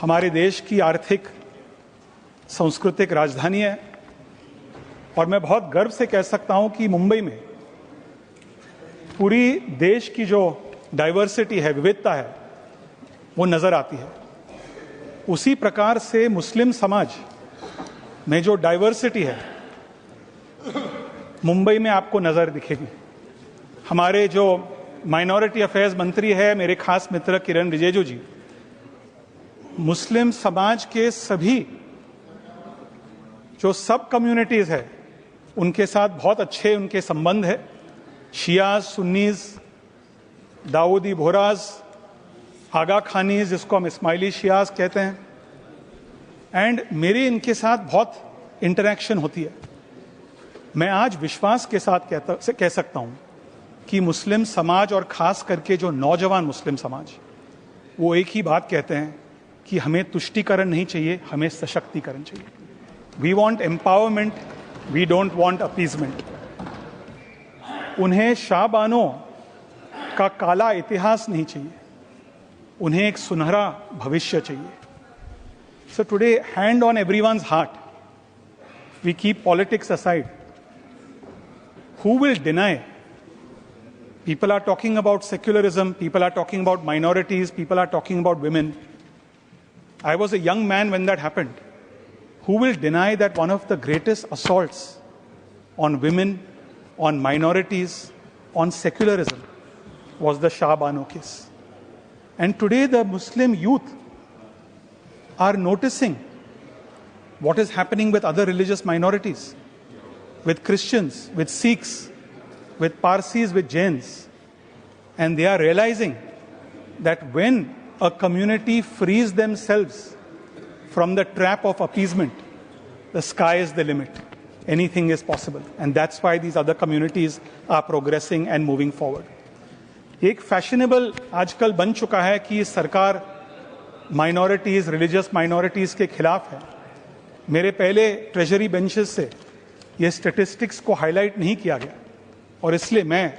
हमारे देश की आर्थिक सांस्कृतिक राजधानी है और मैं बहुत गर्व से कह सकता हूं कि मुंबई में पूरी देश की जो डाइवर्सिटी है, विविधता है, वो नजर आती है। उसी प्रकार से मुस्लिम समाज में जो डाइवर्सिटी है मुंबई में आपको नजर दिखेगी। हमारे जो माइनॉरिटी अफेयर्स मंत्री है, मेरे खास मित्र किरण रिजिजू जी, मुस्लिम समाज के सभी जो सब कम्युनिटीज है उनके साथ बहुत अच्छे उनके संबंध है। शियाज, सुन्नीज, दाऊदी बोहराज, आगा खानीज, जिसको हम इस्माइली शियाज कहते हैं, एंड मेरी इनके साथ बहुत इंटरेक्शन होती है। मैं आज विश्वास के साथ कह सकता हूं कि मुस्लिम समाज और खास करके जो नौजवान मुस्लिम समाज, वो एक ही बात कहते हैं कि हमें तुष्टीकरण नहीं चाहिए, हमें सशक्तिकरण चाहिए। We want empowerment, we don't want appeasement. उन्हें शाहबानों का काला इतिहास नहीं चाहिए, उन्हें एक सुनहरा भविष्य चाहिए। So today, hand on everyone's heart, we keep politics aside. Who will deny? People are talking about secularism, people are talking about minorities, people are talking about women. I was a young man when that happened. Who will deny that one of the greatest assaults on women, on minorities, on secularism was the Shah Bano case? And today the Muslim youth are noticing what is happening with other religious minorities, with Christians, with Sikhs, with Parsis, with Jains, and they are realizing that when a community frees themselves from the trap of appeasement, the sky is the limit. Anything is possible, and that's why these other communities are progressing and moving forward. एक fashionable आजकल बन चुका है कि सरकार minorities, religious minorities के खिलाफ है। मेरे पहले ट्रेजरी बेंचेस से ये स्टैटिस्टिक्स को हाईलाइट नहीं किया गया, और इसलिए मैं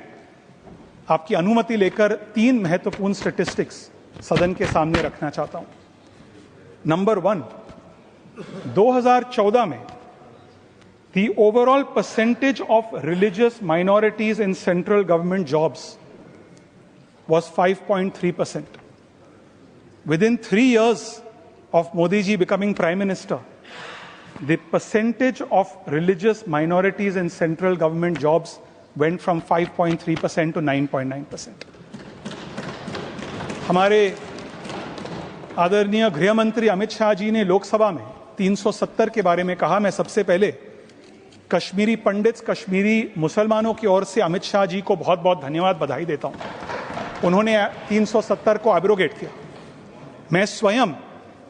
आपकी अनुमति लेकर 3 महत्वपूर्ण स्टैटिस्टिक्स सदन के सामने रखना चाहता हूं। नंबर 1, 2014 में the overall percentage of religious minorities in central government jobs was 5.3%. Within 3 years of Modi ji becoming Prime Minister, the percentage of religious minorities in central government jobs went from 5.3% to 9.9%. हमारे आदरणीय गृह मंत्री अमित शाह जी ने लोकसभा में 370 के बारे में कहा। मैं सबसे पहले कश्मीरी पंडित, कश्मीरी मुसलमानों की ओर से अमित शाह जी को बहुत बहुत धन्यवाद, बधाई देता हूं। उन्होंने 370 को एब्रोगेट किया। मैं स्वयं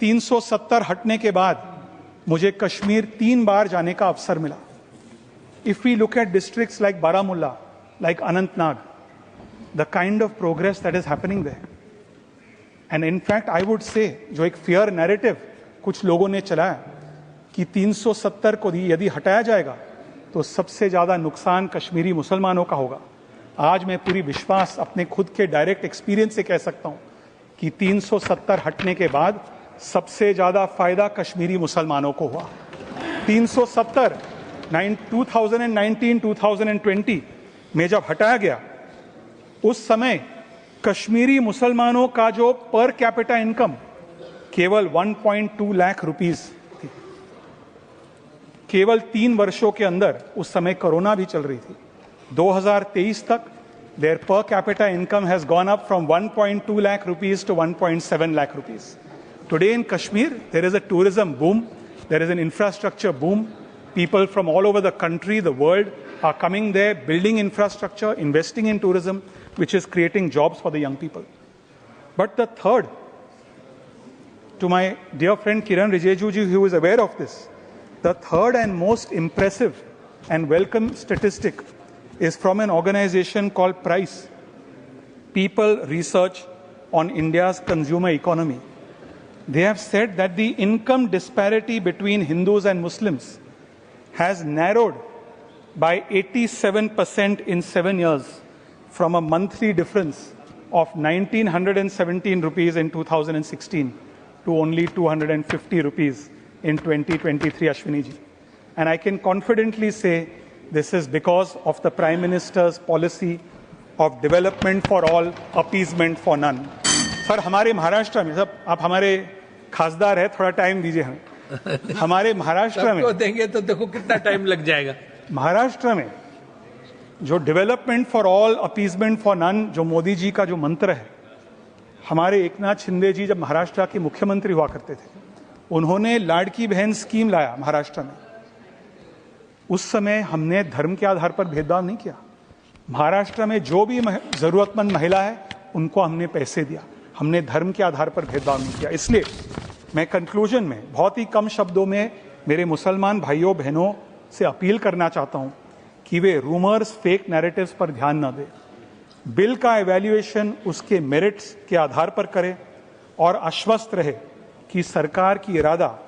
370 हटने के बाद मुझे कश्मीर 3 बार जाने का अवसर मिला। If we look at districts like Baramulla, like Anantnag, the kind of progress that is happening there, and in fact I would say जो एक fear narrative कुछ लोगों ने चलाया कि 370 को यदि हटाया जाएगा तो सबसे ज्यादा नुकसान कश्मीरी मुसलमानों का होगा। आज मैं पूरी विश्वास अपने खुद के डायरेक्ट एक्सपीरियंस से कह सकता हूं कि 370 हटने के बाद सबसे ज्यादा फायदा कश्मीरी मुसलमानों को हुआ। 370 2019-2020 में जब हटाया गया, उस समय कश्मीरी मुसलमानों का जो पर कैपिटा इनकम केवल 1.2 लाख रुपीस थी। केवल 3 वर्षों के अंदर, उस समय कोरोना भी चल रही थी, 2023 तक their per capita income has gone up from 1.2 lakh rupees to 1.7 lakh rupees. Today in Kashmir, there is a tourism boom, there is an infrastructure boom. People from all over the country, the world, are coming there, building infrastructure, investing in tourism, which is creating jobs for the young people. But the third, to my dear friend Kiran Rijijuji, who is aware of this, the third and most impressive and welcome statistic is from an organization called PRICE, People Research on India's Consumer Economy. They have said that the income disparity between Hindus and Muslims has narrowed by 87% in 7 years, from a monthly difference of 1,917 rupees in 2016 to only 250 rupees in 2023, Ashwini ji. And I can confidently say this is because of the Prime Minister's policy of development for all, appeasement for none. Sir हमारे महाराष्ट्र में, सब आप हमारे खासदार है, थोड़ा time दीजिए हमें। हमारे महाराष्ट्र में देंगे तो देखो कितना टाइम लग जाएगा। महाराष्ट्र में जो development for all, appeasement for none, जो मोदी जी का जो मंत्र है, हमारे एकनाथ शिंदे जी जब महाराष्ट्र के मुख्यमंत्री हुआ करते थे, उन्होंने लाड़की बहन स्कीम लाया महाराष्ट्र में। उस समय हमने धर्म के आधार पर भेदभाव नहीं किया। महाराष्ट्र में जो भी जरूरतमंद महिला है उनको हमने पैसे दिया, हमने धर्म के आधार पर भेदभाव नहीं किया। इसलिए मैं कंक्लूजन में बहुत ही कम शब्दों में मेरे मुसलमान भाइयों बहनों से अपील करना चाहता हूं कि वे रूमर्स, फेक नैरेटिव्स पर ध्यान न दें। बिल का एवैल्यूएशन उसके मेरिट्स के आधार पर करें और आश्वस्त रहे कि सरकार की इरादा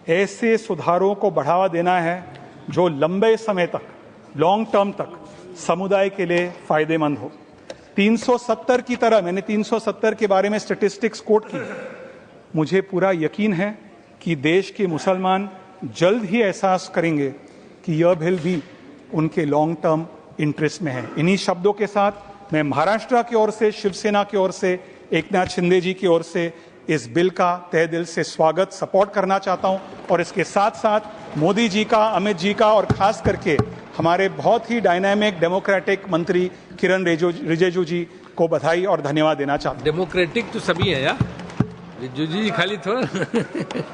ऐसे सुधारों को बढ़ावा देना है जो लंबे समय तक, लॉन्ग टर्म तक समुदाय के लिए फायदेमंद हो। 370 की तरह, मैंने 370 के बारे में स्टैटिस्टिक्स कोट की, मुझे पूरा यकीन है कि देश के मुसलमान जल्द ही एहसास करेंगे कि यह बिल भी उनके लॉन्ग टर्म इंटरेस्ट में है। इन्हीं शब्दों के साथ मैं महाराष्ट्र की ओर से, शिवसेना की ओर से, एकनाथ शिंदे जी की ओर से इस बिल का तहे दिल से स्वागत, सपोर्ट करना चाहता हूं और इसके साथ साथ मोदी जी का, अमित जी का और खास करके हमारे बहुत ही डायनामिक डेमोक्रेटिक मंत्री किरण रिजिजू जी को बधाई और धन्यवाद देना चाहता हूं। डेमोक्रेटिक तो सभी है यार, रिजिजू जी खाली थोड़ा